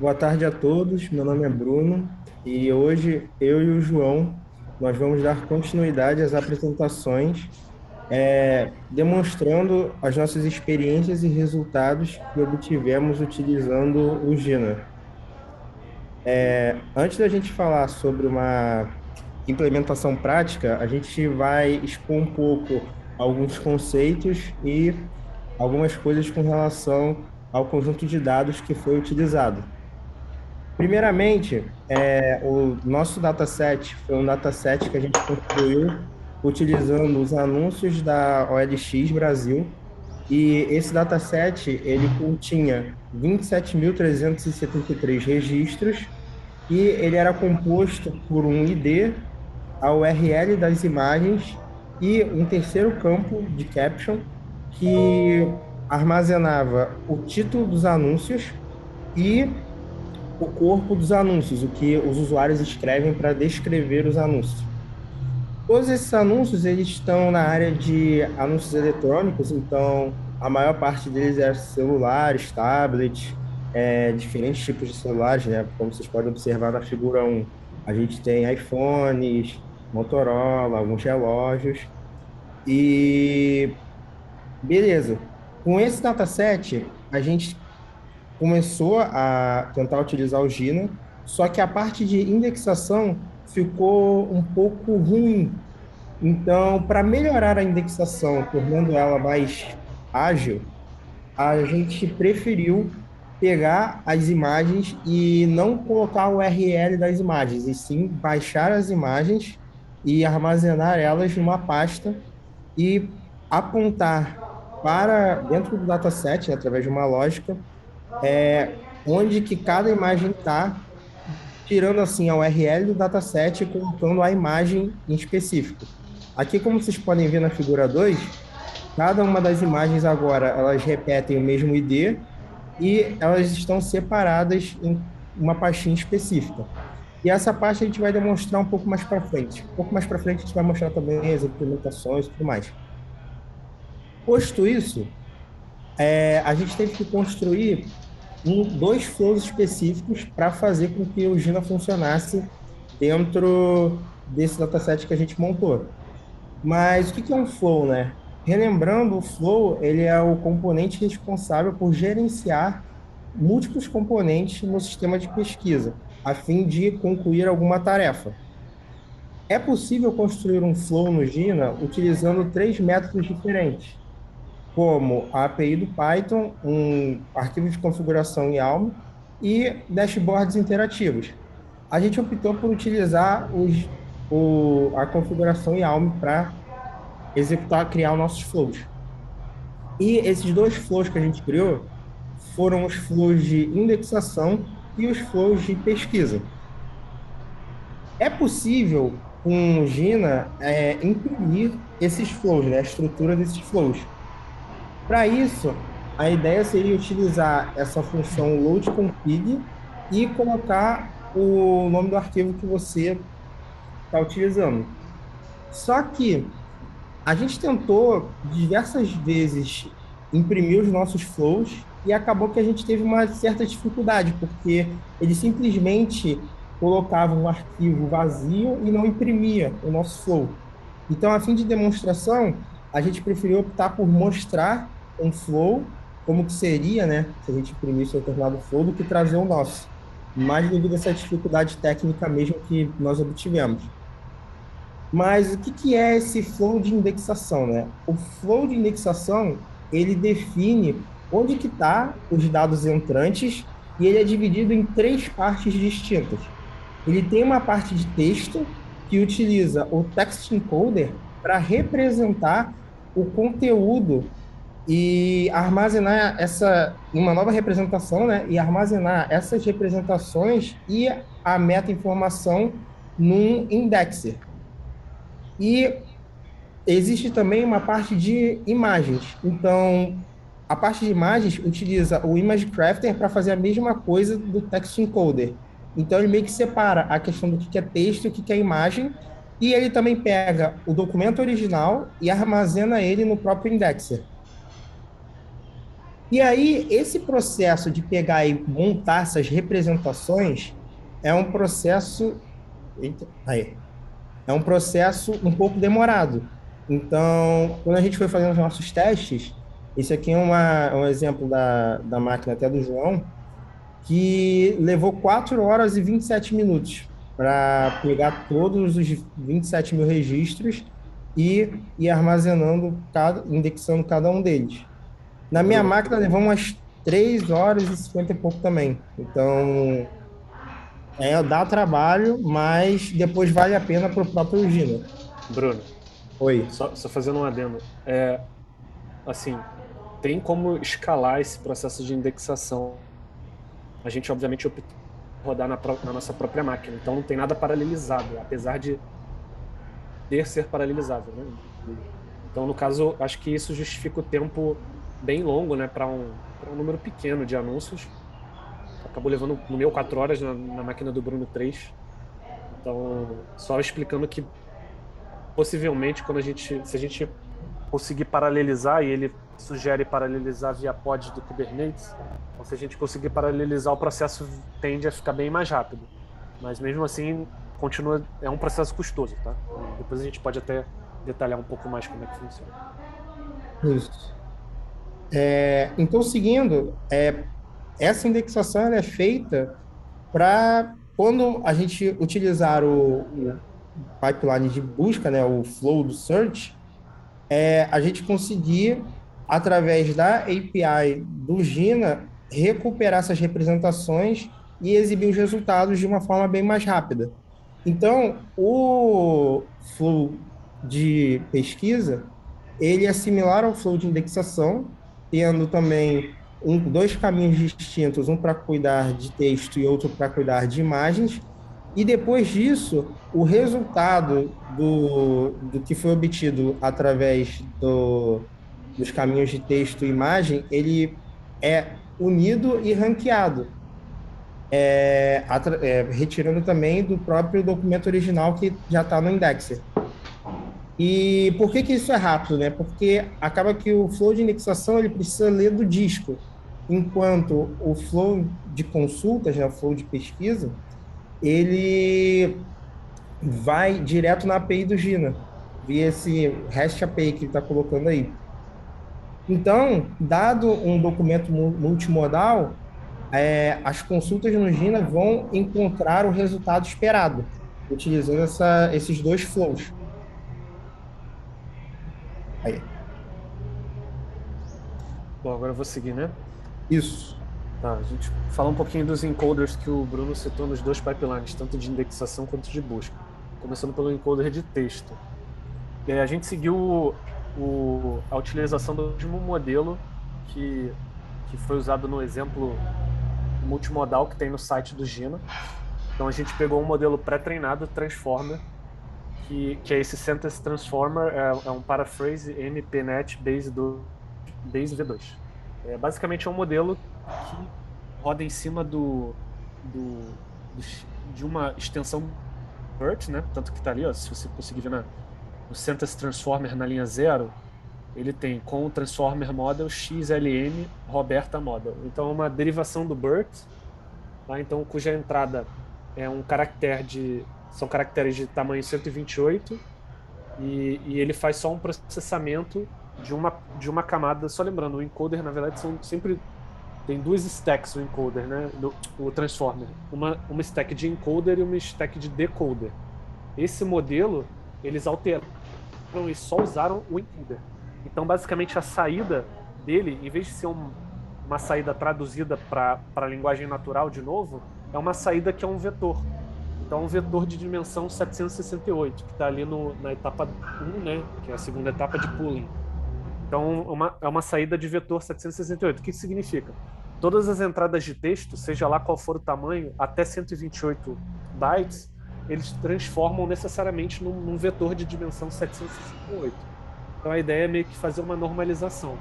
Boa tarde a todos, meu nome é Bruno e hoje eu e o João nós vamos dar continuidade às apresentações, demonstrando as nossas experiências e resultados que obtivemos utilizando o Gina. Antes da gente falar sobre uma implementação prática, a gente vai expor um pouco alguns conceitos e algumas coisas com relação ao conjunto de dados que foi utilizado. Primeiramente, o nosso dataset foi um dataset que a gente construiu utilizando os anúncios da OLX Brasil, e esse dataset ele continha 27.373 registros e ele era composto por um ID, a URL das imagens e um terceiro campo de caption que armazenava o título dos anúncios e o corpo dos anúncios, o que os usuários escrevem para descrever os anúncios. Todos esses anúncios eles estão na área de anúncios eletrônicos, então a maior parte deles é celulares, tablets, diferentes tipos de celulares, né? Como vocês podem observar na figura 1, a gente tem iPhones, Motorola, alguns relógios e beleza. Com esse dataset, a gente começou a tentar utilizar o Gina, só que a parte de indexação ficou um pouco ruim. Então, para melhorar a indexação, tornando ela mais ágil, a gente preferiu pegar as imagens e não colocar o URL das imagens, e sim baixar as imagens e armazenar elas numa pasta e apontar para dentro do dataset, né, através de uma lógica, onde que cada imagem está, tirando assim a URL do dataset e colocando a imagem em específico. Aqui, como vocês podem ver na figura 2, cada uma das imagens agora, elas repetem o mesmo ID e elas estão separadas em uma pastinha específica. E essa parte a gente vai demonstrar um pouco mais para frente. Um pouco mais para frente a gente vai mostrar também as implementações e tudo mais. Posto isso, a gente teve que construir dois flows específicos para fazer com que o Gina funcionasse dentro desse dataset que a gente montou. Mas o que que é um flow, né? Relembrando, o flow, ele é o componente responsável por gerenciar múltiplos componentes no sistema de pesquisa, a fim de concluir alguma tarefa. É possível construir um flow no Gina utilizando três métodos diferentes, como a API do Python, um arquivo de configuração YAML e dashboards interativos. A gente optou por utilizar a configuração YAML para executar, criar os nossos flows. E esses dois flows que a gente criou foram os flows de indexação e os flows de pesquisa. É possível, com Gina, imprimir esses flows, né, a estrutura desses flows. Para isso, a ideia seria utilizar essa função loadConfig e colocar o nome do arquivo que você está utilizando. Só que a gente tentou diversas vezes imprimir os nossos flows e acabou que a gente teve uma certa dificuldade, porque ele simplesmente colocava um arquivo vazio e não imprimia o nosso flow. Então, a fim de demonstração, a gente preferiu optar por mostrar um flow, como que seria, né, se a gente imprimisse um determinado flow, do que trazer o nosso. Mais devido a essa dificuldade técnica mesmo que nós obtivemos. Mas o que que é esse flow de indexação, né? O flow de indexação, ele define onde que está os dados entrantes e ele é dividido em três partes distintas. Ele tem uma parte de texto que utiliza o text encoder para representar o conteúdo e armazenar essa em uma nova representação, né? E armazenar essas representações e a meta-informação num indexer. E existe também uma parte de imagens. Então, a parte de imagens utiliza o Image Crafter para fazer a mesma coisa do Text Encoder. Então, ele meio que separa a questão do que é texto e o que é imagem, e ele também pega o documento original e armazena ele no próprio indexer. E aí, esse processo de pegar e montar essas representações é um processo. Eita, aí. É um processo um pouco demorado. Então, quando a gente foi fazendo os nossos testes, esse aqui é um exemplo da máquina até do João, que levou 4 horas e 27 minutos para pegar todos os 27 mil registros e ir armazenando, indexando cada um deles. Na minha Bruno, máquina levou umas 3 horas e 50 e pouco também. Então, dá trabalho, mas depois vale a pena para o próprio Gina. Bruno, Oi. só fazendo um adendo. Assim, tem como escalar esse processo de indexação. A gente, obviamente, optou por rodar na nossa própria máquina, então não tem nada paralelizado, apesar de ter ser paralelizável, né? Então, no caso, acho que isso justifica o tempo bem longo, né, para um número pequeno de anúncios. Acabou levando, no meu, 4 horas, na máquina do Bruno 3. Então, só explicando que possivelmente, se a gente conseguir paralelizar, e ele sugere paralelizar via pod do Kubernetes, então se a gente conseguir paralelizar, o processo tende a ficar bem mais rápido. Mas mesmo assim, é um processo custoso, tá? E depois a gente pode até detalhar um pouco mais como é que funciona. Isso. Então, seguindo, essa indexação ela é feita para quando a gente utilizar o pipeline de busca, né, o flow do search, a gente conseguir, através da API do Gina, recuperar essas representações e exibir os resultados de uma forma bem mais rápida. Então, o flow de pesquisa, ele é similar ao flow de indexação, tendo também dois caminhos distintos, um para cuidar de texto e outro para cuidar de imagens. E depois disso, o resultado do que foi obtido através dos caminhos de texto e imagem, ele é unido e ranqueado, retirando também do próprio documento original que já está no Indexer. E por que que isso é rápido, né? Porque acaba que o flow de indexação ele precisa ler do disco, enquanto o flow de consultas, né, o flow de pesquisa, ele vai direto na API do Gina, via esse REST API que ele está colocando aí. Então, dado um documento multimodal, as consultas no Gina vão encontrar o resultado esperado, utilizando esses dois flows. Aí, Bom, agora eu vou seguir, né? isso. Tá, a gente fala um pouquinho dos encoders que o Bruno citou nos dois pipelines, tanto de indexação quanto de busca. Começando pelo encoder de texto. A gente seguiu a utilização do mesmo modelo que, que foi usado no exemplo multimodal que tem no site do Gina. Então a gente pegou um modelo pré-treinado, Transformer, que é esse Sentence Transformer, é um Paraphrase MPNet Base V2. Basicamente é um modelo que roda em cima do, do de uma extensão BERT, né? Tanto que está ali, ó, se você conseguir ver no Sentence Transformer na linha 0, ele tem com o Transformer Model XLM Roberta Model. Então é uma derivação do BERT, tá? Então cuja entrada é um caractere são caracteres de tamanho 128 e ele faz só um processamento de uma camada. Só lembrando, o encoder na verdade são sempre tem duas stacks o encoder, né? O transformer, uma stack de encoder e uma stack de decoder. Esse modelo eles alteraram e só usaram o encoder. Então, basicamente, a saída dele, em vez de ser uma saída traduzida para a linguagem natural de novo, é uma saída que é um vetor. Então, é um vetor de dimensão 768, que está ali na etapa 1, né, que é a segunda etapa de pooling. Então, é uma saída de vetor 768. O que isso significa? Todas as entradas de texto, seja lá qual for o tamanho, até 128 bytes, eles transformam necessariamente num vetor de dimensão 768. Então, a ideia é meio que fazer uma normalização.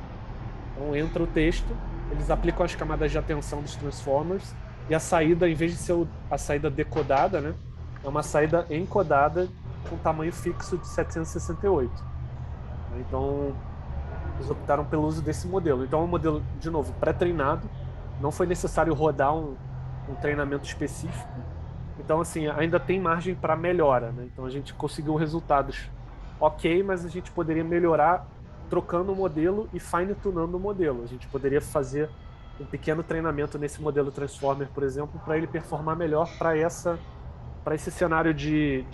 Então, entra o texto, eles aplicam as camadas de atenção dos transformers, e a saída, em vez de ser a saída decodada, né, é uma saída encodada com tamanho fixo de 768. Então, eles optaram pelo uso desse modelo. Então é um modelo, de novo, pré-treinado, não foi necessário rodar um treinamento específico. Então, assim, ainda tem margem para melhora, né? Então a gente conseguiu resultados ok, mas a gente poderia melhorar trocando o modelo e fine-tunando o modelo. A gente poderia fazer um pequeno treinamento nesse modelo Transformer, por exemplo, para ele performar melhor para esse cenário de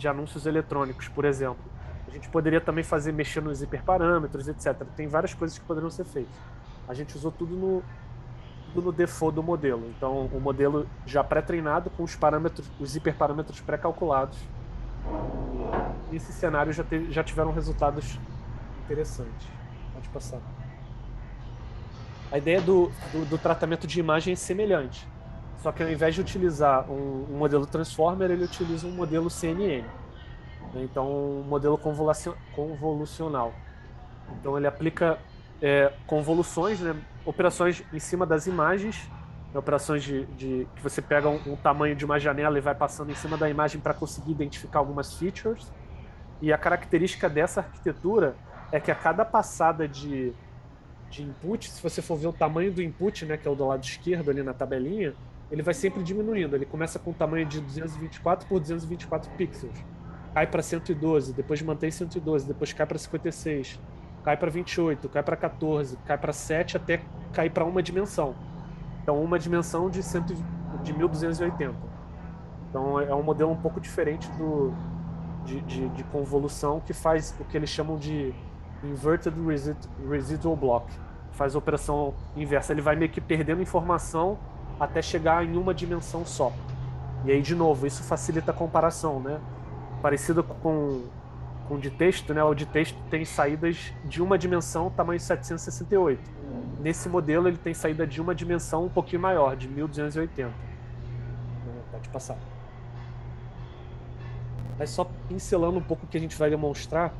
anúncios eletrônicos, por exemplo. A gente poderia também fazer mexer nos hiperparâmetros, etc. Tem várias coisas que poderiam ser feitas. A gente usou tudo no default do modelo. Então, o modelo já pré-treinado com os parâmetros, os hiperparâmetros pré-calculados. E esse cenário já tiveram resultados interessantes. Pode passar. A ideia do tratamento de imagem é semelhante. Só que ao invés de utilizar um modelo Transformer, ele utiliza um modelo CNN. Né? Então, um modelo convolucional. Então, ele aplica convoluções, né? Operações em cima das imagens, né? Operações que você pega um tamanho de uma janela e vai passando em cima da imagem para conseguir identificar algumas features. E a característica dessa arquitetura é que a cada passada de input, se você for ver o tamanho do input, né, que é o do lado esquerdo ali na tabelinha, ele vai sempre diminuindo. Ele começa com um tamanho de 224 por 224 pixels, cai para 112, depois mantém 112, depois cai para 56, cai para 28, cai para 14, cai para 7 até cair para uma dimensão. Então, uma dimensão de 1280. Então, é um modelo um pouco diferente de convolução que faz o que eles chamam de inverted residual block. Faz a operação inversa. Ele vai meio que perdendo informação até chegar em uma dimensão só. E aí, de novo, isso facilita a comparação, né? Parecido com o de texto, né? O de texto tem saídas de uma dimensão, tamanho 768. Nesse modelo, ele tem saída de uma dimensão um pouquinho maior, de 1280. Pode passar. Mas só pincelando um pouco o que a gente vai demonstrar,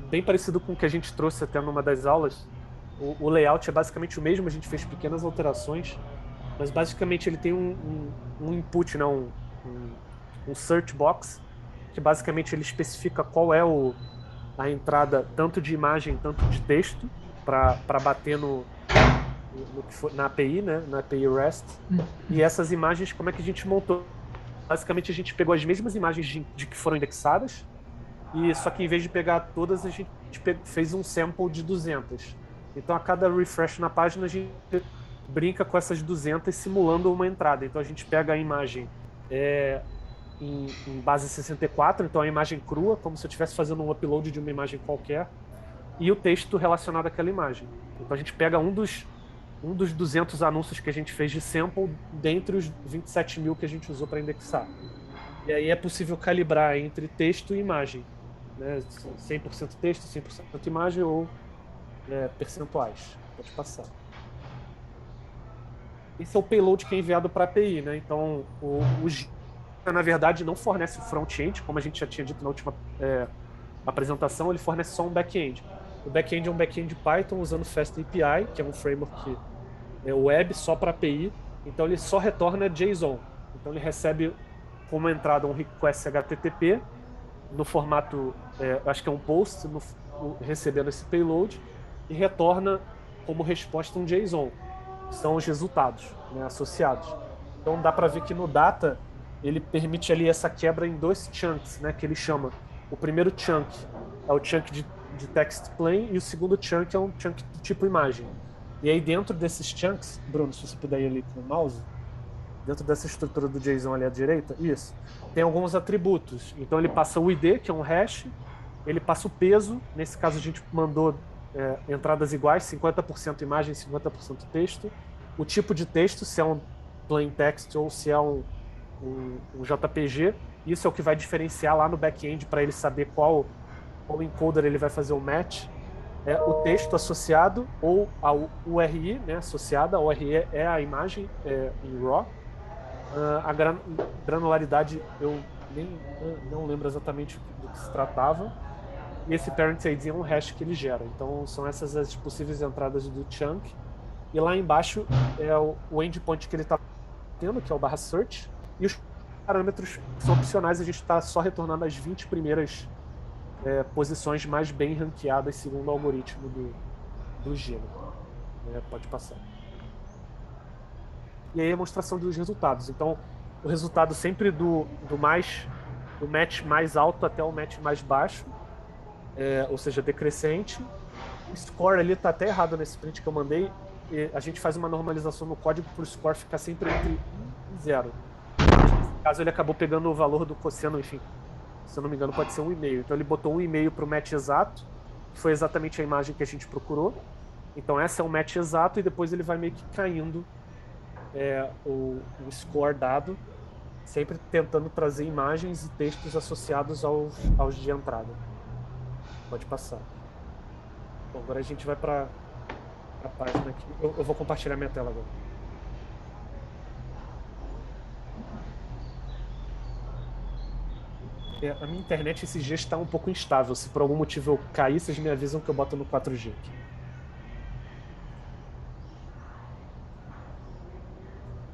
bem parecido com o que a gente trouxe até numa das aulas. O layout é basicamente o mesmo, a gente fez pequenas alterações, mas basicamente ele tem um input, né? um search box, que basicamente ele especifica qual é a entrada tanto de imagem, tanto de texto, para bater na API, né? Na API REST. E essas imagens, como é que a gente montou? Basicamente, a gente pegou as mesmas imagens de que foram indexadas, e só que em vez de pegar todas, a gente fez um sample de 200. Então, a cada refresh na página, a gente brinca com essas 200 simulando uma entrada. Então, a gente pega a imagem em base 64, então a imagem crua, como se eu estivesse fazendo um upload de uma imagem qualquer, e o texto relacionado àquela imagem. Então, a gente pega um dos 200 anúncios que a gente fez de sample dentre os 27 mil que a gente usou para indexar. E aí é possível calibrar entre texto e imagem, né? 100% texto, 100% imagem ou percentuais. Pode passar. Esse é o payload que é enviado para a API, né? Então, o Git, na verdade, não fornece o front-end, como a gente já tinha dito na última apresentação, ele fornece só um back-end. O back-end é um back-end Python usando FastAPI, que é um framework web só para API. Então, ele só retorna JSON. Então, ele recebe como entrada um request HTTP no formato, acho que é um post, recebendo esse payload, e retorna como resposta um JSON. São os resultados, né, associados. Então dá para ver que no data ele permite ali essa quebra em dois chunks, né, que ele chama. O primeiro chunk é o chunk de text plain e o segundo chunk é um chunk do tipo imagem. E aí dentro desses chunks, Bruno, se você puder ir ali com o mouse, dentro dessa estrutura do JSON ali à direita, isso, tem alguns atributos. Então ele passa o ID, que é um hash, ele passa o peso, nesse caso a gente mandou entradas iguais, 50% imagem, 50% texto. O tipo de texto, se é um plain text ou se é um JPG, isso é o que vai diferenciar lá no back-end para ele saber qual encoder ele vai fazer o match. O texto associado ou a URI, né, associada. A URI é a imagem em RAW. A granularidade eu não lembro exatamente do que se tratava. E esse parent ID é um hash que ele gera. Então, são essas as possíveis entradas do chunk. E lá embaixo é o endpoint que ele está tendo, que é o /search. E os parâmetros são opcionais, a gente está só retornando as 20 primeiras posições mais bem ranqueadas segundo o algoritmo do Gino. Pode passar. E aí a demonstração dos resultados. Então, o resultado sempre do match mais alto até o match mais baixo, ou seja, decrescente. O score ali está até errado nesse print que eu mandei. A gente faz uma normalização no código para o score ficar sempre entre 1 e 0. No caso, ele acabou pegando o valor do cosseno, enfim, se eu não me engano, pode ser 1,5. Então ele botou 1,5 para o match exato, que foi exatamente a imagem que a gente procurou. Então essa é o match exato e depois ele vai meio que caindo o score dado, sempre tentando trazer imagens e textos associados aos de entrada. Pode passar. Bom, agora a gente vai para a página aqui. Eu vou compartilhar minha tela agora. A minha internet esses dias está um pouco instável. Se por algum motivo eu cair, vocês me avisam que eu boto no 4G aqui.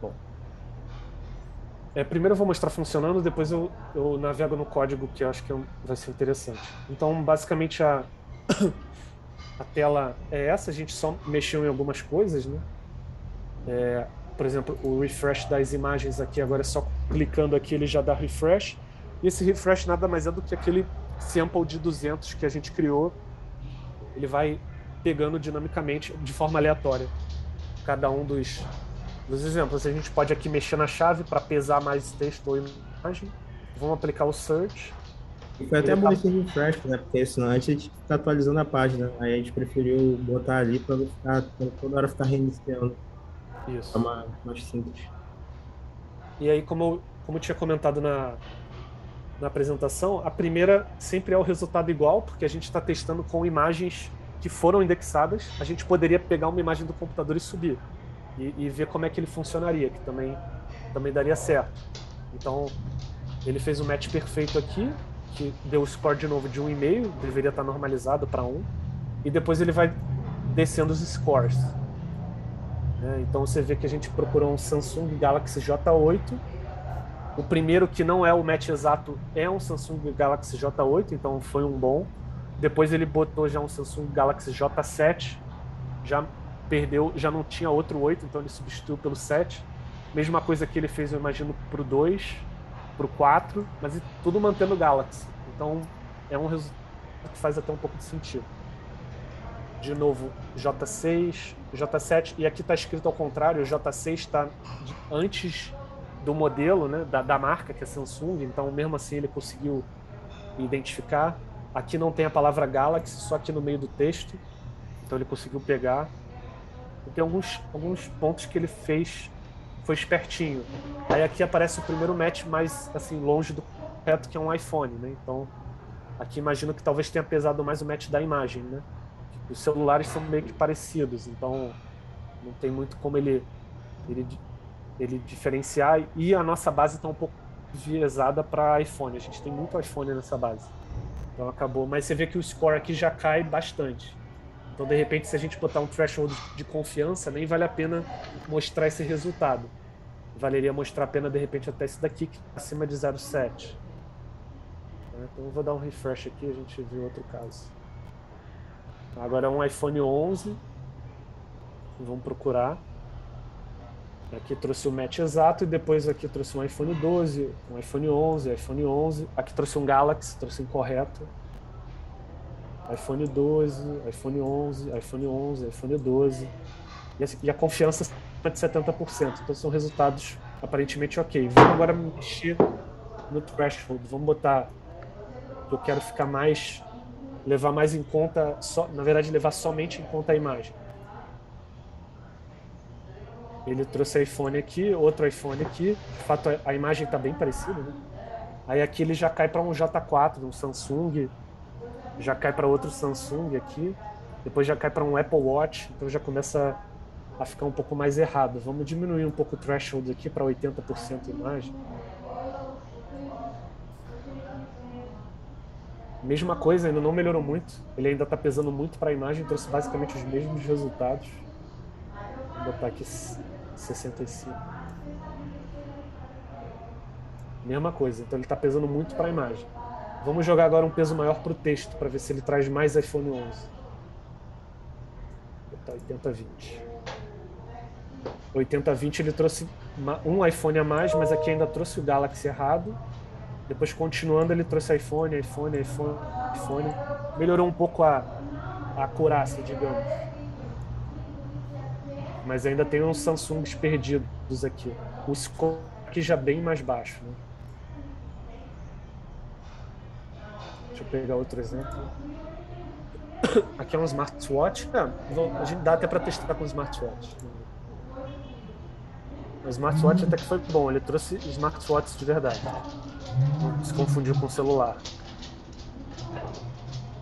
Bom. Primeiro eu vou mostrar funcionando, depois eu navego no código, que eu acho que vai ser interessante. Então, basicamente, a tela é essa. A gente só mexeu em algumas coisas, né? Por exemplo, o refresh das imagens aqui, agora é só clicando aqui, ele já dá refresh. E esse refresh nada mais é do que aquele sample de 200 que a gente criou. Ele vai pegando dinamicamente, de forma aleatória, cada um dos exemplos. A gente pode aqui mexer na chave para pesar mais texto ou imagem. Vamos aplicar o search. E foi até bom esse refresh, né? Porque senão a gente fica atualizando a página. Aí a gente preferiu botar ali para não ficar toda hora ficar reiniciando. É Isso. mais simples. E aí, como eu tinha comentado na apresentação, a primeira sempre é o resultado igual, porque a gente está testando com imagens que foram indexadas. A gente poderia pegar uma imagem do computador e subir e ver como é que ele funcionaria, que também daria certo. Então, ele fez o match perfeito aqui, que deu o score de novo de 1,5, deveria estar normalizado para 1, e depois ele vai descendo os scores. Então você vê que a gente procurou um Samsung Galaxy J8. O primeiro, que não é o match exato, é um Samsung Galaxy J8, então foi um bom. Depois ele botou já um Samsung Galaxy J7, já perdeu, já não tinha outro 8, então ele substituiu pelo 7. Mesma coisa que ele fez, eu imagino, para o 2, para o 4, mas tudo mantendo o Galaxy. Então é um resultado que faz até um pouco de sentido. De novo, J6, J7, e aqui está escrito ao contrário, o J6 está antes do modelo, né, da marca, que é Samsung, então mesmo assim ele conseguiu identificar. Aqui não tem a palavra Galaxy, só aqui no meio do texto, então ele conseguiu pegar. E tem alguns pontos que ele fez, foi espertinho. Aí aqui aparece o primeiro match mais assim, longe do correto, que é um iPhone, né? Então aqui imagino que talvez tenha pesado mais o match da imagem, né? Os celulares são meio que parecidos, então não tem muito como ele diferenciar. E a nossa base está um pouco viesada para iPhone. A gente tem muito iPhone nessa base. Então acabou. Mas você vê que o score aqui já cai bastante. Então, de repente, se a gente botar um threshold de confiança, nem vale a pena mostrar esse resultado. Valeria mostrar a pena, de repente, até esse daqui, que é acima de 0,7. Então, eu vou dar um refresh aqui e a gente vê outro caso. Agora é um iPhone 11. Vamos procurar. Aqui trouxe o match exato e depois aqui trouxe um iPhone 12, um iPhone 11, iPhone 11. Aqui trouxe um Galaxy, trouxe incorreto. iPhone 12, iPhone 11, iPhone 11, iPhone 12. E a confiança é de 70%. Então são resultados aparentemente ok. Vamos agora mexer no threshold. Vamos botar que eu quero ficar levar mais em conta, na verdade levar somente em conta a imagem. Ele trouxe iPhone aqui, outro iPhone aqui. De fato, a imagem está bem parecida, né? Aí aqui ele já cai para um J4, um Samsung. Já cai para outro Samsung aqui. Depois já cai para um Apple Watch. Então já começa a ficar um pouco mais errado. Vamos diminuir um pouco o threshold aqui para 80% imagem. Mesma coisa, ainda não melhorou muito. Ele ainda está pesando muito para a imagem. Trouxe basicamente os mesmos resultados. Vou botar aqui 65. Mesma coisa, então ele está pesando muito para a imagem. Vamos jogar agora um peso maior para o texto, para ver se ele traz mais iPhone 11. Vou botar 80/20. 80/20 ele trouxe um iPhone a mais, mas aqui ainda trouxe o Galaxy errado. Depois, continuando, ele trouxe iPhone. Melhorou um pouco a acurácia, digamos. Mas ainda tem uns Samsungs perdidos aqui. O score aqui já bem mais baixo, né? Deixa eu pegar outro exemplo. Aqui é um smartwatch. A gente dá até para testar com smartwatch. O smartwatch até que foi bom. Ele trouxe smartwatches de verdade. Não se confundiu com o celular.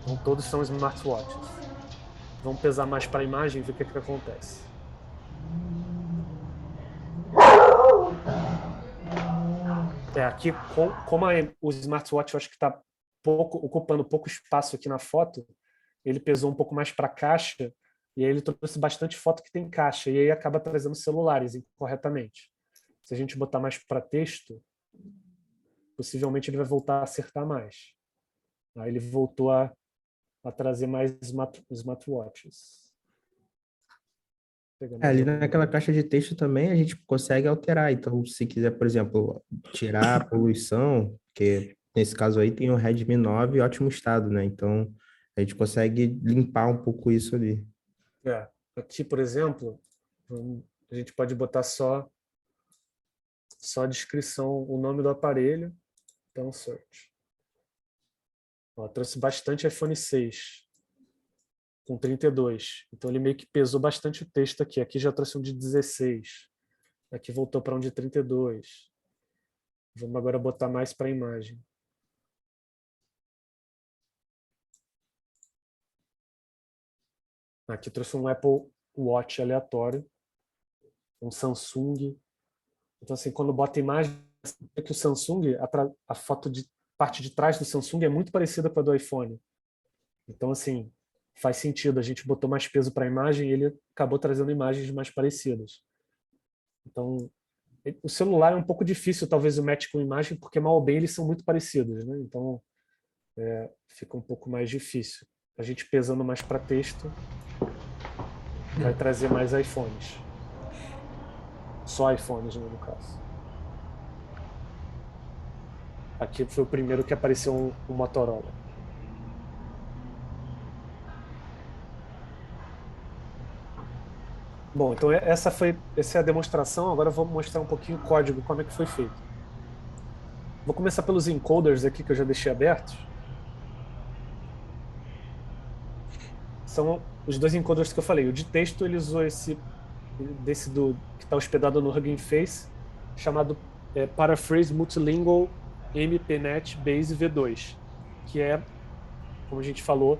Então todos são smartwatches. Vamos pesar mais para a imagem e ver o que acontece. Aqui, como o smartwatch eu acho que está ocupando pouco espaço aqui na foto, ele pesou um pouco mais para a caixa, e aí ele trouxe bastante foto que tem caixa, e aí acaba trazendo celulares incorretamente. Se a gente botar mais para texto, possivelmente ele vai voltar a acertar mais. Aí ele voltou a trazer mais smartwatches. Ali naquela caixa de texto também a gente consegue alterar. Então, se quiser, por exemplo, tirar a poluição, que nesse caso aí tem o Redmi 9 em ótimo estado, né? Então, a gente consegue limpar um pouco isso ali. Aqui, por exemplo, a gente pode botar só a descrição, o nome do aparelho, então search. Ó, trouxe bastante iPhone 6 com 32. Então ele meio que pesou bastante o texto aqui. Aqui já trouxe um de 16. Aqui voltou para um de 32. Vamos agora botar mais para a imagem. Aqui trouxe um Apple Watch aleatório, um Samsung. Então assim, quando bota imagem, que o Samsung, a foto de parte de trás do Samsung é muito parecida com a do iPhone. Então assim, faz sentido. A gente botou mais peso para a imagem e ele acabou trazendo imagens mais parecidas. Então, o celular é um pouco difícil, talvez, o match com imagem, porque mal ou bem eles são muito parecidos, né? Então, fica um pouco mais difícil. A gente pesando mais para texto vai trazer mais iPhones. Só iPhones, né, no caso. Aqui foi o primeiro que apareceu um Motorola. Bom, então essa é a demonstração. Agora eu vou mostrar um pouquinho o código, como é que foi feito. Vou começar pelos encoders aqui que eu já deixei abertos. São os dois encoders que eu falei. O de texto ele usou desse que está hospedado no Hugging Face, chamado Paraphrase Multilingual MPNet Base V2, que é, como a gente falou,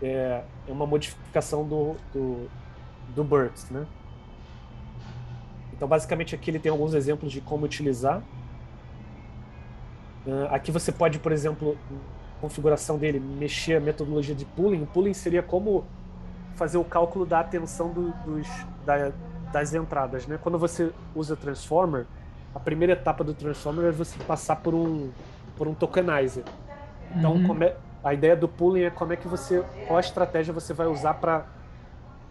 é uma modificação do BERT, né? Então, basicamente, aqui ele tem alguns exemplos de como utilizar. Aqui você pode, por exemplo, na configuração dele, mexer a metodologia de pooling. O pooling seria como fazer o cálculo da atenção das entradas, né? Quando você usa Transformer, a primeira etapa do Transformer é você passar por um tokenizer. Então, a ideia do pooling é qual a estratégia você vai usar para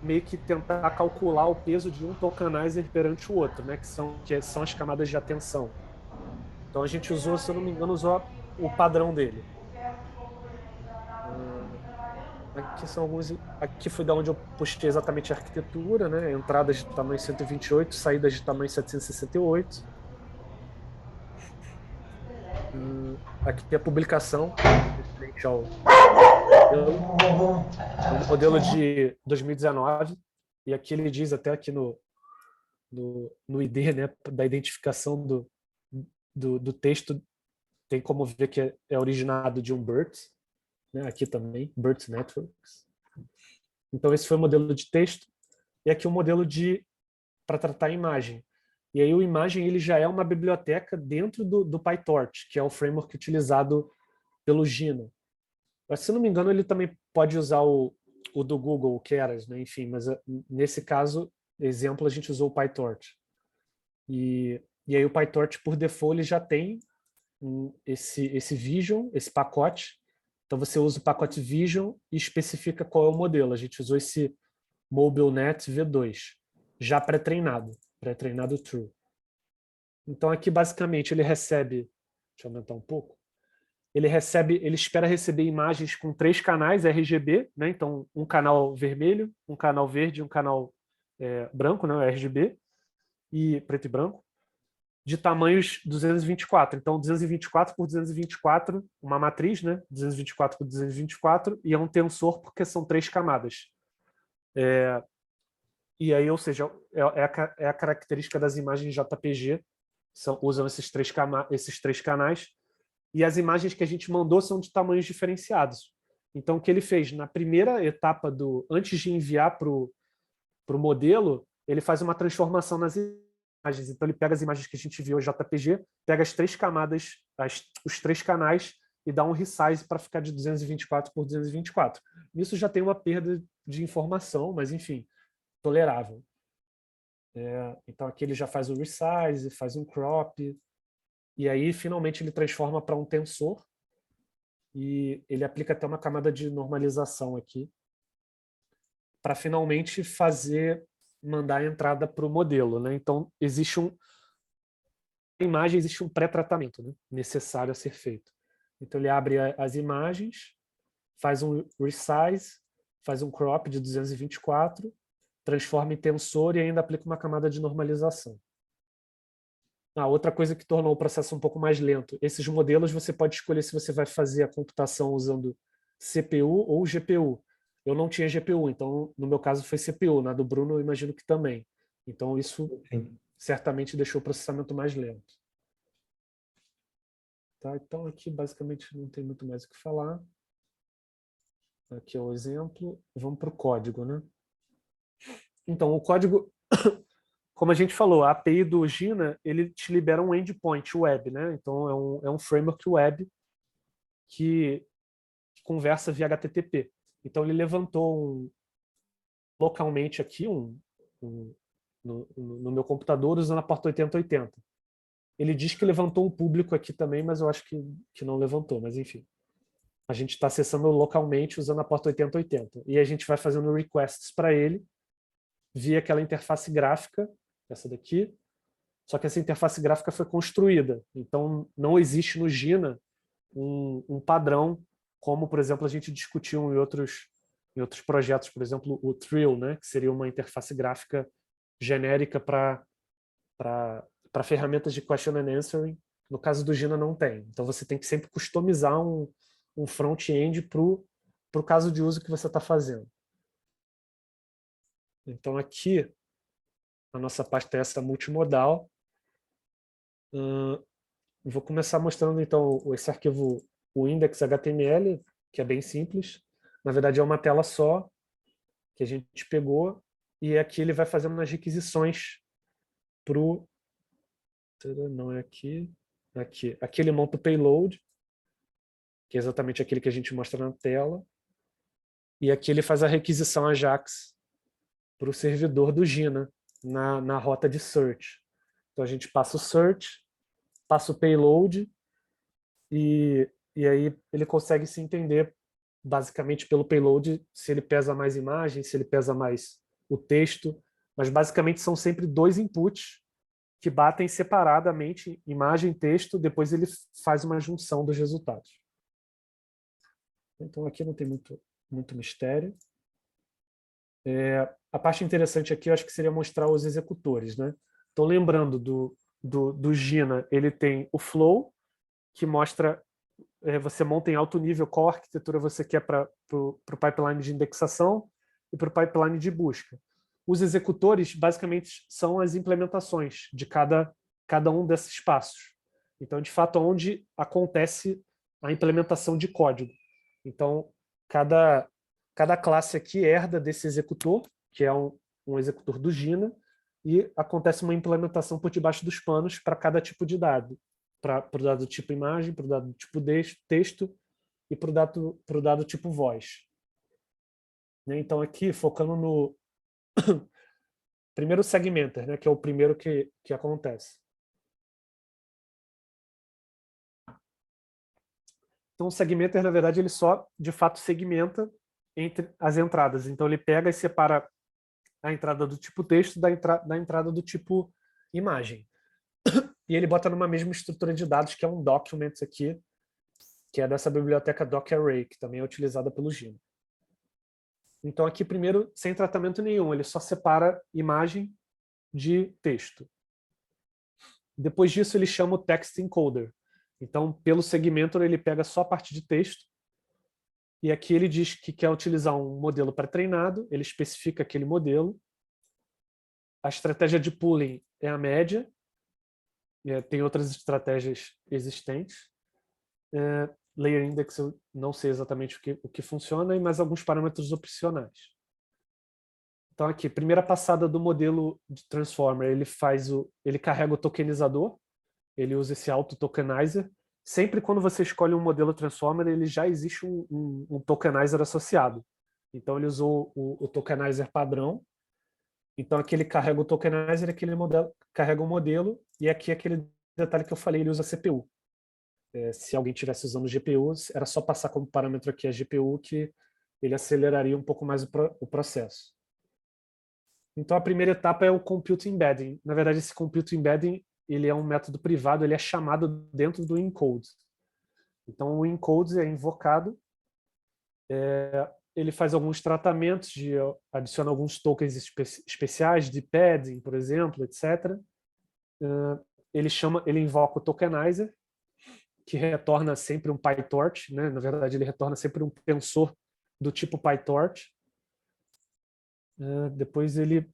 meio que tentar calcular o peso de um tokenizer perante o outro, né? Que são as camadas de atenção. Então a gente usou, se eu não me engano, o padrão dele. Aqui são alguns. Aqui foi da onde eu puxei exatamente a arquitetura, né? Entradas de tamanho 128, saídas de tamanho 768. Aqui é a publicação, referente ao modelo de 2019. E aqui ele diz até aqui no ID, né, da identificação do texto, tem como ver que é originado de um BERT, né, aqui também, BERT Networks. Então esse foi o modelo de texto, e aqui o modelo para tratar a imagem. E aí o imagem ele já é uma biblioteca dentro do PyTorch, que é o framework utilizado pelo Gina. Mas, se não me engano, ele também pode usar o do Google, o Keras, né? Enfim, mas nesse caso, exemplo, a gente usou o PyTorch. E aí o PyTorch, por default, ele já tem esse Vision, esse pacote. Então você usa o pacote Vision e especifica qual é o modelo. A gente usou esse MobileNet V2, já pré-treinado True. Então aqui basicamente ele recebe, deixa eu aumentar um pouco, ele espera receber imagens com 3 canais RGB, né? Então um canal vermelho, um canal verde e um canal branco, né? RGB, e preto e branco, de tamanhos 224. Então 224 por 224, uma matriz, né? 224 por 224, e é um tensor porque são 3 camadas. E aí, ou seja, é a característica das imagens JPG, usam esses três canais, e as imagens que a gente mandou são de tamanhos diferenciados. Então, o que ele fez? Na primeira etapa, antes de enviar para o modelo, ele faz uma transformação nas imagens. Então, ele pega as imagens que a gente viu JPG, pega as 3 camadas, os 3 canais, e dá um resize para ficar de 224 por 224. Isso já tem uma perda de informação, mas, enfim, tolerável. Então, aqui ele já faz o resize, faz um crop, e aí, finalmente, ele transforma para um tensor, e ele aplica até uma camada de normalização aqui, para finalmente mandar a entrada para o modelo, né? Então, na imagem existe um pré-tratamento, né, necessário a ser feito. Então, ele abre as imagens, faz um resize, faz um crop de 224, transforma em tensor e ainda aplica uma camada de normalização. Outra coisa que tornou o processo um pouco mais lento. Esses modelos você pode escolher se você vai fazer a computação usando CPU ou GPU. Eu não tinha GPU, então no meu caso foi CPU. Na do Bruno eu imagino que também. Então isso Sim. certamente deixou o processamento mais lento. Tá? Então aqui basicamente não tem muito mais o que falar. Aqui é o exemplo. Vamos para o código, né? Então o código, como a gente falou, a API do Gina, ele te libera um endpoint web, né? Então é um framework web que conversa via HTTP. Então ele levantou localmente aqui no meu computador usando a porta 8080. Ele diz que levantou um público aqui também, mas eu acho que não levantou, mas enfim. A gente está acessando localmente usando a porta 8080. E a gente vai fazendo requests para ele via aquela interface gráfica, essa daqui. Só que essa interface gráfica foi construída. Então não existe no Gina um padrão, como, por exemplo, a gente discutiu em outros projetos, por exemplo, o Trill, né, que seria uma interface gráfica genérica para ferramentas de question and answering. No caso do Gina não tem. Então você tem que sempre customizar um front-end para o caso de uso que você está fazendo. Então aqui a nossa pasta é essa multimodal. Vou começar mostrando então esse arquivo, o index.html, que é bem simples. Na verdade é uma tela só que a gente pegou, e aqui ele vai fazendo as requisições para o... Não é aqui. Aqui. Aqui ele monta o payload, que é exatamente aquele que a gente mostra na tela. E aqui ele faz a requisição AJAX para o servidor do Gina, na rota de search. Então a gente passa o search, passa o payload, e aí ele consegue se entender basicamente pelo payload, se ele pesa mais imagem, se ele pesa mais o texto, mas basicamente são sempre 2 inputs que batem separadamente, imagem e texto, depois ele faz uma junção dos resultados. Então aqui não tem muito mistério. A parte interessante aqui eu acho que seria mostrar os executores, né? Então lembrando do Gina, ele tem o flow, que mostra, você monta em alto nível qual arquitetura você quer para o pipeline de indexação e para o pipeline de busca. Os executores, basicamente, são as implementações de cada um desses passos. Então, de fato, onde acontece a implementação de código. Então, cada classe aqui herda desse executor, que é um executor do Gina, e acontece uma implementação por debaixo dos panos para cada tipo de dado. Para o dado tipo imagem, para o dado tipo texto e para o dado tipo voz. Então, aqui, focando no primeiro segmenter, né, que é o primeiro que acontece. Então, o segmenter, na verdade, ele só, de fato, segmenta entre as entradas. Então, ele pega e separa a entrada do tipo texto da entrada do tipo imagem. E ele bota numa mesma estrutura de dados, que é um document aqui, que é dessa biblioteca docArray, que também é utilizada pelo Gino. Então, aqui, primeiro, sem tratamento nenhum, ele só separa imagem de texto. Depois disso, ele chama o text encoder. Então, pelo segmentor, ele pega só a parte de texto, e aqui ele diz que quer utilizar um modelo pré-treinado, ele especifica aquele modelo. A estratégia de pooling é a média, tem outras estratégias existentes. Layer index eu não sei exatamente o que funciona, e mais alguns parâmetros opcionais. Então aqui, primeira passada do modelo de transformer, ele carrega o tokenizador, ele usa esse auto-tokenizer. Sempre quando você escolhe um modelo transformer, ele já existe um tokenizer associado. Então ele usou o tokenizer padrão. Então aqui ele carrega o tokenizer, aquele modelo carrega o modelo, e aqui aquele detalhe que eu falei, ele usa CPU. Se alguém estivesse usando GPU, era só passar como parâmetro aqui a GPU, que ele aceleraria um pouco mais o processo. Então a primeira etapa é o Compute Embedding. Na verdade, esse Compute Embedding ele é um método privado, ele é chamado dentro do encode. Então o encode é invocado, ele faz alguns tratamentos, adiciona alguns tokens especiais de padding, por exemplo, etc. Ele invoca o tokenizer, que retorna sempre um PyTorch, né? Na verdade, ele retorna sempre um tensor do tipo PyTorch. Depois ele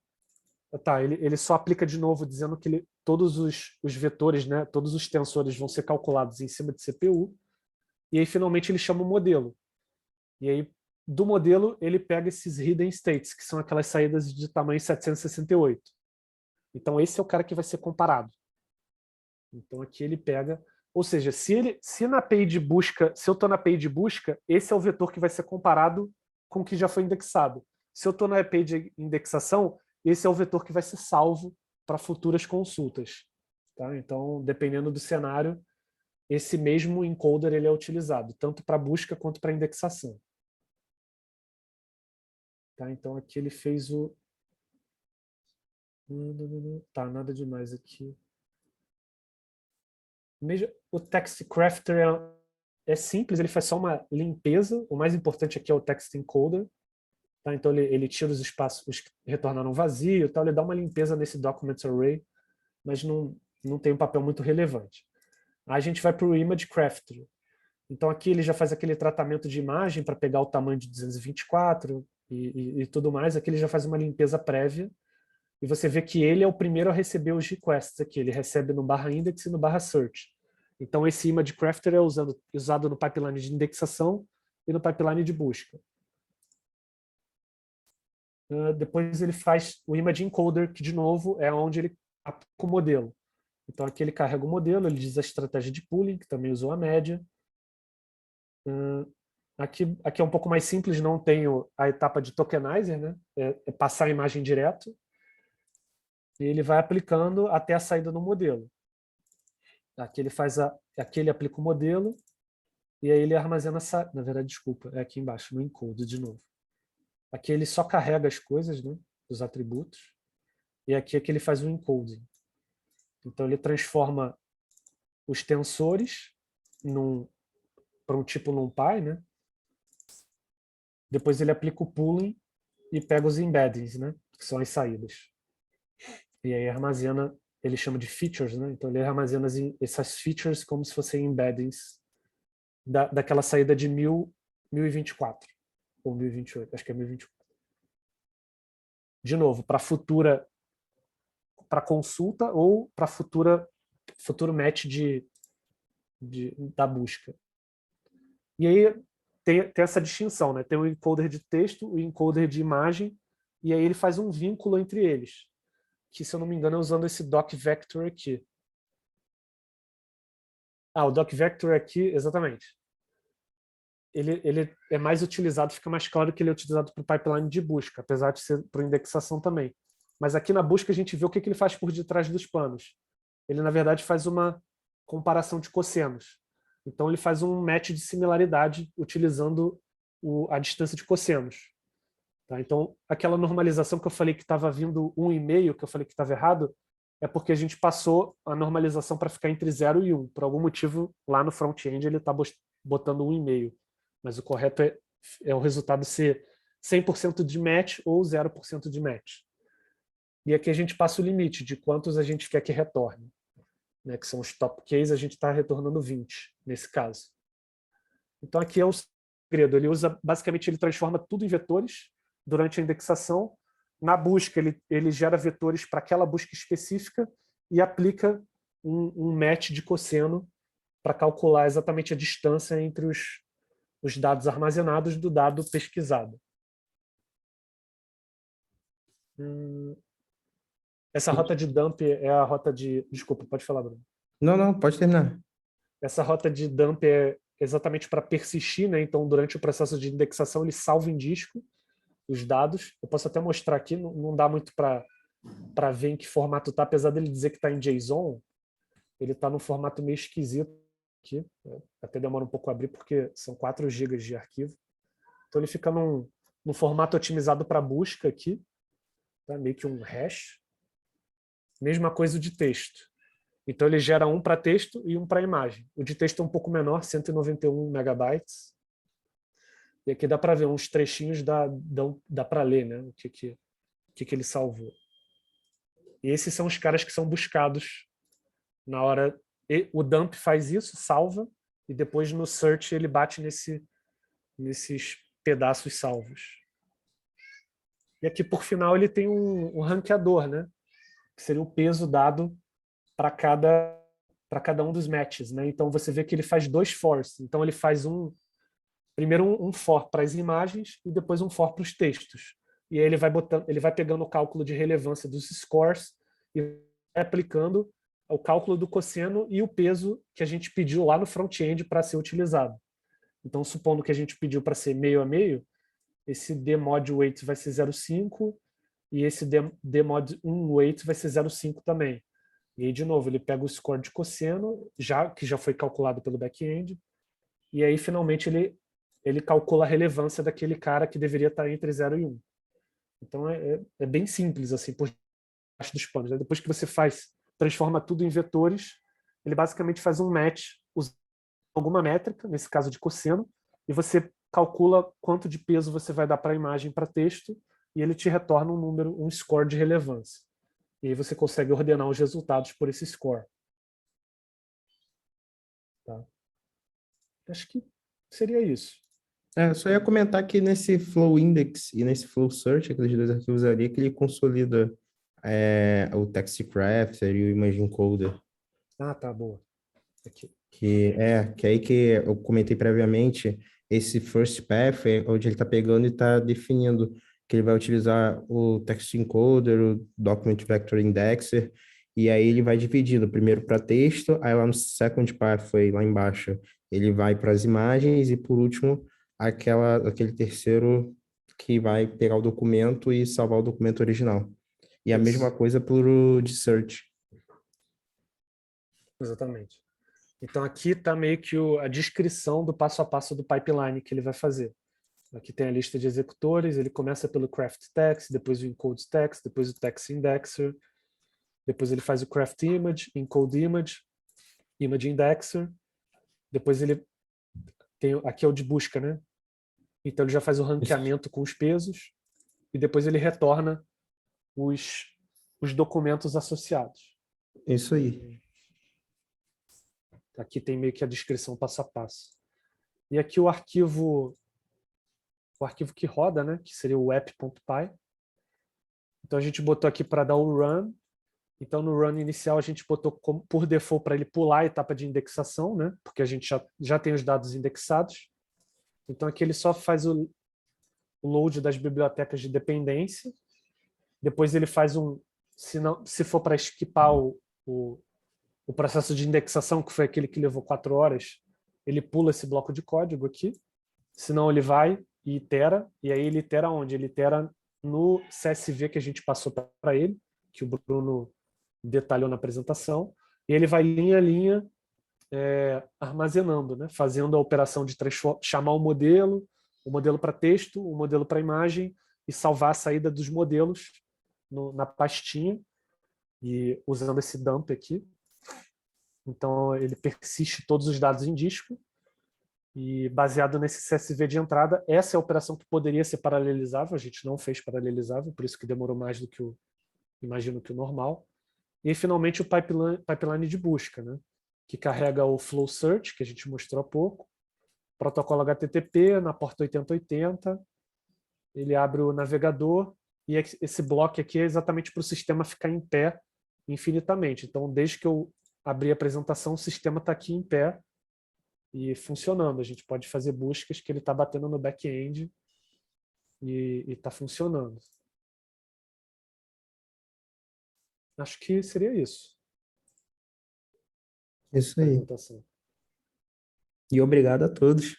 só aplica de novo, dizendo que todos os vetores, né, todos os tensores vão ser calculados em cima de CPU, e aí finalmente ele chama o modelo. E aí, do modelo, ele pega esses hidden states, que são aquelas saídas de tamanho 768. Então esse é o cara que vai ser comparado. Então aqui ele pega, ou seja, se na API de busca, se eu estou na API de busca, esse é o vetor que vai ser comparado com o que já foi indexado. Se eu estou na API de indexação, esse é o vetor que vai ser salvo para futuras consultas. Tá? Então, dependendo do cenário, esse mesmo encoder ele é utilizado, tanto para busca quanto para indexação. Tá? Então, aqui ele fez o... Tá, nada demais aqui. O Text Crafter é simples, ele faz só uma limpeza. O mais importante aqui é o Text Encoder. Tá? Então ele tira os espaços que retornaram vazio, tá? Ele dá uma limpeza nesse Document Array, mas não tem um papel muito relevante. Aí a gente vai para o Image Crafter. Então aqui ele já faz aquele tratamento de imagem para pegar o tamanho de 224 e tudo mais. Aqui ele já faz uma limpeza prévia. E você vê que ele é o primeiro a receber os requests aqui. Ele recebe no /index e no /search. Então esse image crafter é usado no pipeline de indexação e no pipeline de busca. Depois ele faz o image encoder, que de novo é onde ele aplica o modelo. Então aqui ele carrega o modelo, ele diz a estratégia de pooling, que também usou a média. Aqui é um pouco mais simples, não tem a etapa de tokenizer, né? É passar a imagem direto. E ele vai aplicando até a saída do modelo. Aqui ele aplica o modelo e aí ele armazena na verdade, desculpa, é aqui embaixo, no encode de novo. Aqui ele só carrega as coisas, né, os atributos, e aqui é que ele faz o encoding. Então ele transforma os tensores para um tipo NumPy, né? Depois ele aplica o pooling e pega os embeddings, né, que são as saídas. E aí armazena, ele chama de features, né? Então ele armazena essas features como se fossem embeddings daquela saída de 1024 ou 1028, acho que é 1024. De novo, para consulta ou para futuro match da busca. E aí tem essa distinção, né? Tem o encoder de texto, o encoder de imagem, e aí ele faz um vínculo entre eles, que, se eu não me engano, é usando esse docVector aqui. O docVector aqui, exatamente. Ele é mais utilizado, fica mais claro que ele é utilizado para o pipeline de busca, apesar de ser para indexação também. Mas aqui na busca a gente vê o que ele faz por detrás dos panos. Ele, na verdade, faz uma comparação de cossenos. Então ele faz um match de similaridade utilizando a distância de cossenos. Tá? Então aquela normalização que eu falei que estava vindo 1,5, que eu falei que estava errado, é porque a gente passou a normalização para ficar entre 0 e 1. Por algum motivo, lá no front-end ele está botando 1,5. Mas o correto é o resultado ser 100% de match ou 0% de match. E aqui a gente passa o limite de quantos a gente quer que retorne, né, que são os top case, a gente está retornando 20 nesse caso. Então aqui é o segredo, basicamente ele transforma tudo em vetores durante a indexação. Na busca ele gera vetores para aquela busca específica e aplica um match de cosseno para calcular exatamente a distância entre os dados armazenados do dado pesquisado. Essa rota de dump é a rota de... Desculpa, pode falar, Bruno. Não, pode terminar. Essa rota de dump é exatamente para persistir, né? Então, durante o processo de indexação, ele salva em disco os dados. Eu posso até mostrar aqui, não dá muito para ver em que formato está, apesar dele dizer que está em JSON, ele está num formato meio esquisito aqui. Até demora um pouco a abrir, porque são 4 GB de arquivo. Então, ele fica num formato otimizado para busca aqui, tá? Meio que um hash. Mesma coisa o de texto. Então ele gera um para texto e um para imagem. O de texto é um pouco menor, 191 megabytes. E aqui dá para ver uns trechinhos, dá para ler, né? O que ele salvou. E esses são os caras que são buscados na hora... O dump faz isso, salva, e depois no search ele bate nesses pedaços salvos. E aqui por final ele tem um ranqueador, né? Que seria o peso dado para cada um dos matches, né? Então você vê que ele faz 2 fors. Então ele faz primeiro um for para as imagens e depois um for para os textos. E aí ele vai pegando o cálculo de relevância dos scores e vai aplicando o cálculo do cosseno e o peso que a gente pediu lá no front-end para ser utilizado. Então, supondo que a gente pediu para ser meio a meio, esse dmod weight vai ser 0,5 e esse dmod 1 weight vai ser 0,5 também. E aí, de novo, ele pega o score de cosseno, que já foi calculado pelo back-end, e aí, finalmente, ele calcula a relevância daquele cara que deveria estar entre 0 e 1. Então, é bem simples, assim, por baixo dos panos, né? Depois que você transforma tudo em vetores, ele basicamente faz um match usando alguma métrica, nesse caso de cosseno, e você calcula quanto de peso você vai dar para a imagem, para texto, e ele te retorna um número, um score de relevância. E aí você consegue ordenar os resultados por esse score. Tá? Acho que seria isso. Só ia comentar que nesse Flow Index e nesse Flow Search, aqueles 2 arquivos ali, que ele consolida o Taxicrafter e o Image Encoder. Ah, tá, boa. Aqui. Que aí que eu comentei previamente, esse first path é onde ele está pegando e está definindo que ele vai utilizar o text encoder, o document vector indexer, e aí ele vai dividindo, primeiro para texto, aí lá no second pathway, lá embaixo, ele vai para as imagens, e por último, aquele terceiro que vai pegar o documento e salvar o documento original. E a mesma coisa para o de search. Exatamente. Então aqui está meio que a descrição do passo a passo do pipeline que ele vai fazer. Aqui tem a lista de executores, ele começa pelo craft text, depois o encode text, depois o text indexer, depois ele faz o craft image, encode image, image indexer, depois ele tem, aqui é o de busca, né? Então ele já faz o ranqueamento com os pesos e depois ele retorna os documentos associados. Isso aí. Aqui tem meio que a descrição passo a passo. E aqui o arquivo que roda, né, que seria o app.py. Então a gente botou aqui para dar o run. Então no run inicial a gente botou por default para ele pular a etapa de indexação, né, porque a gente já tem os dados indexados. Então aqui ele só faz o load das bibliotecas de dependência. Depois ele faz se for para esquipar o processo de indexação, que foi aquele que levou 4 horas, ele pula esse bloco de código aqui. Senão ele vai e itera, e aí ele itera onde? Ele itera no CSV que a gente passou para ele, que o Bruno detalhou na apresentação, e ele vai linha a linha armazenando, né? Fazendo a operação de chamar o modelo para texto, o modelo para imagem e salvar a saída dos modelos na pastinha e usando esse dump aqui. Então ele persiste todos os dados em disco e baseado nesse CSV de entrada, essa é a operação que poderia ser paralelizável, a gente não fez paralelizável, por isso que demorou mais do que imagino que o normal. E finalmente o pipeline de busca, né? Que carrega o flow search, que a gente mostrou há pouco, protocolo HTTP na porta 8080, ele abre o navegador e esse bloco aqui é exatamente para o sistema ficar em pé infinitamente. Então, desde que eu abri a apresentação, o sistema está aqui em pé e funcionando. A gente pode fazer buscas que ele está batendo no back-end e está funcionando. Acho que seria isso. Isso aí. Apresentação. E obrigado a todos.